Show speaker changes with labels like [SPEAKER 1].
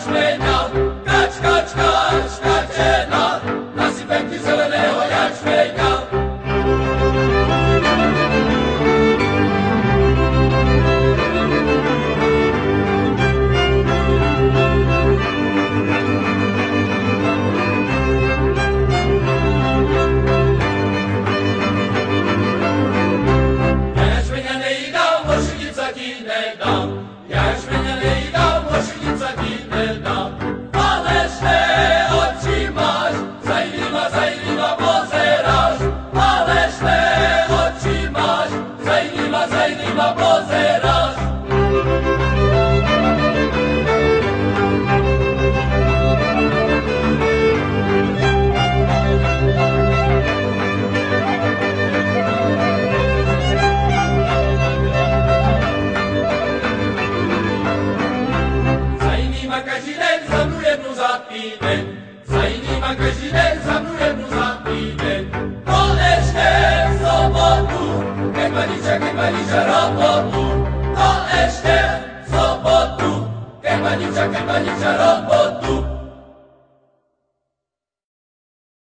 [SPEAKER 1] jačmeňa, kač, kač, kač, kačena, nasypem ti zeleného jačmeňa.
[SPEAKER 2] Každý den za mnou jednu za týden. Konečně v sobotu, keď ma dievča robotu. Konečně v sobotu, keď ma dievča